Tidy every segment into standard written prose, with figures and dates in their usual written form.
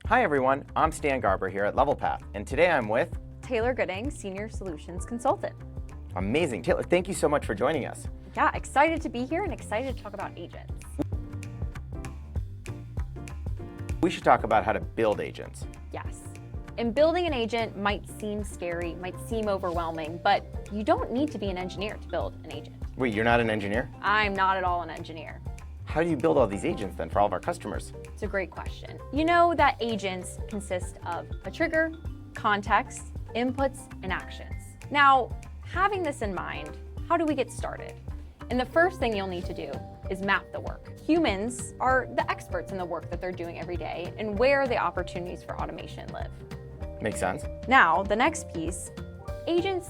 Hi everyone, I'm Stan Garber here at Levelpath, and today I'm with Taylor Gooding, Senior Solutions Consultant. Amazing. Taylor, thank you so much for joining us. Yeah, excited to be here and excited to talk about agents. We should talk about how to build agents. Yes. And building an agent might seem scary, might seem overwhelming, but you don't need to be an engineer to build an agent. Wait, you're not an engineer? I'm not at all an engineer. How do you build all these agents then for all of our customers? It's a great question. You know that agents consist of a trigger, context, inputs, and actions. Now, having this in mind, how do we get started? And the first thing you'll need to do is map the work. Humans are the experts in the work that they're doing every day and where the opportunities for automation live. Makes sense. Now, the next piece, agents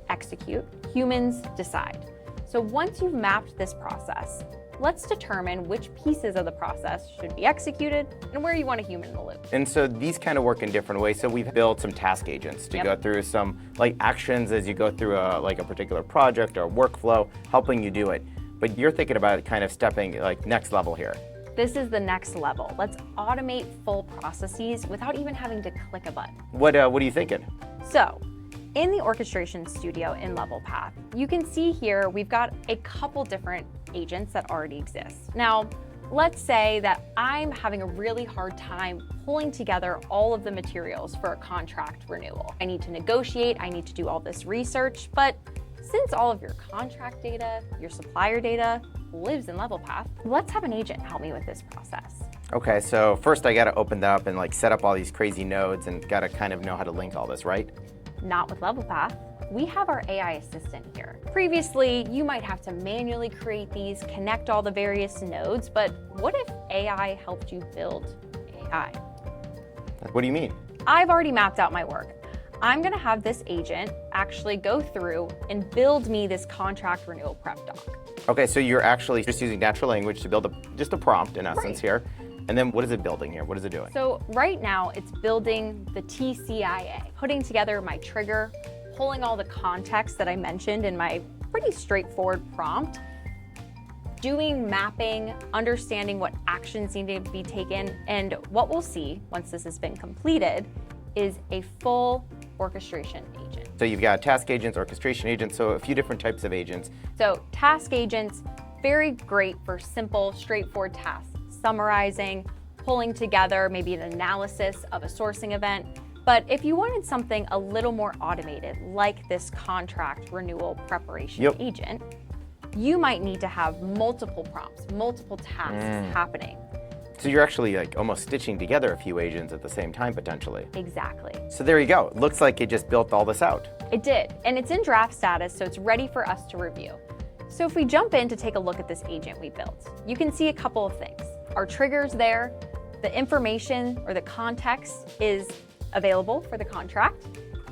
execute, humans decide. So once you've mapped this process, let's determine which pieces of the process should be executed and where you want a human in the loop. And so these kind of work in different ways. So we've built some task agents to go through some actions as you go through a particular project or workflow, helping you do it. But you're thinking about it kind of stepping next level here. This is the next level. Let's automate full processes without even having to click a button. What are you thinking? So, in the orchestration studio in Levelpath, you can see here we've got a couple different agents that already exist. Now, let's say that I'm having a really hard time pulling together all of the materials for a contract renewal. I need to negotiate, I need to do all this research, but since all of your contract data, your supplier data lives in Levelpath, let's have an agent help me with this process. Okay, so first I gotta open that up and set up all these crazy nodes and gotta kind of know how to link all this, right? Not with Levelpath. We have our AI assistant here. Previously, you might have to manually create these, connect all the various nodes, but what if AI helped you build AI? What do you mean? I've already mapped out my work. I'm gonna have this agent actually go through and build me this contract renewal prep doc. Okay, so you're actually just using natural language to build just a prompt in essence here. And then what is it building here? What is it doing? So right now it's building the TCIA, putting together my trigger, pulling all the context that I mentioned in my pretty straightforward prompt, doing mapping, understanding what actions need to be taken, and what we'll see once this has been completed is a full orchestration agent. So you've got task agents, orchestration agents, so a few different types of agents. So task agents, very great for simple, straightforward tasks. Summarizing, pulling together maybe an analysis of a sourcing event. But if you wanted something a little more automated, like this contract renewal preparation agent, you might need to have multiple prompts, multiple tasks happening. So you're actually almost stitching together a few agents at the same time, potentially. Exactly. So there you go. It looks like it just built all this out. It did, and it's in draft status, so it's ready for us to review. So if we jump in to take a look at this agent we built, you can see a couple of things. Our trigger's there, the information or the context is available for the contract.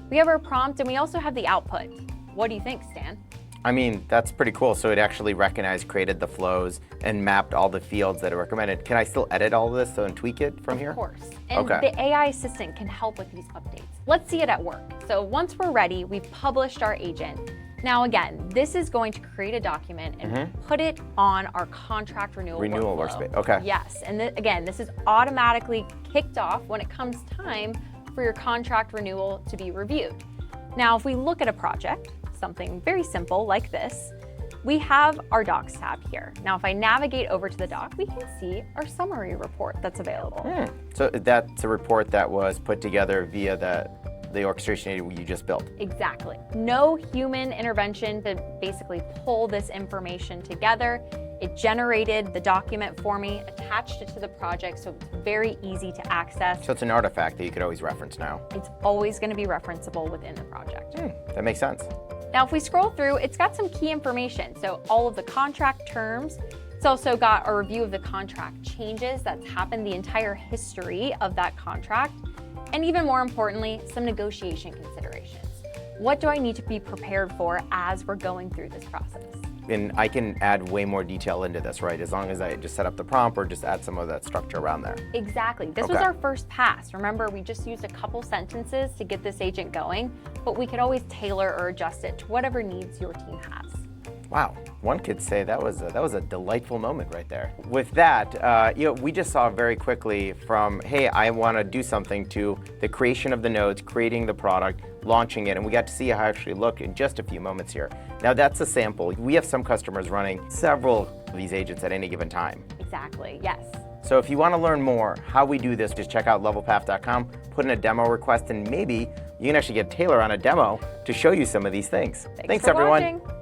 We have our prompt and we also have the output. What do you think, Stan? I mean, that's pretty cool. So it actually recognized, created the flows, and mapped all the fields that are recommended. Can I still edit all of this and tweak it from here? Of course. And the AI assistant can help with these updates. Let's see it at work. So once we're ready, we've published our agent. Now again, this is going to create a document and put it on our contract renewal workspace. Okay. Yes, and again, this is automatically kicked off when it comes time for your contract renewal to be reviewed. Now, if we look at a project, something very simple like this, we have our Docs tab here. Now, if I navigate over to the doc, we can see our summary report that's available. So that's a report that was put together via the orchestration agent you just built. Exactly. No human intervention to basically pull this information together. It generated the document for me, attached it to the project, so it's very easy to access. So it's an artifact that you could always reference now. It's always going to be referenceable within the project. That makes sense. Now, if we scroll through, it's got some key information. So all of the contract terms. It's also got a review of the contract changes that's happened the entire history of that contract. And even more importantly, some negotiation considerations. What do I need to be prepared for as we're going through this process? And I can add way more detail into this, right? As long as I just set up the prompt or just add some of that structure around there. Exactly. This was our first pass. Remember, we just used a couple sentences to get this agent going, but we could always tailor or adjust it to whatever needs your team has. Wow, one could say that was a delightful moment right there. With that, we just saw very quickly from, hey, I want to do something, to the creation of the nodes, creating the product, launching it, and we got to see how it actually looked in just a few moments here. Now that's a sample. We have some customers running several of these agents at any given time. Exactly, yes. So if you want to learn more how we do this, just check out levelpath.com, put in a demo request, and maybe you can actually get Taylor on a demo to show you some of these things. Thanks for everyone. watching.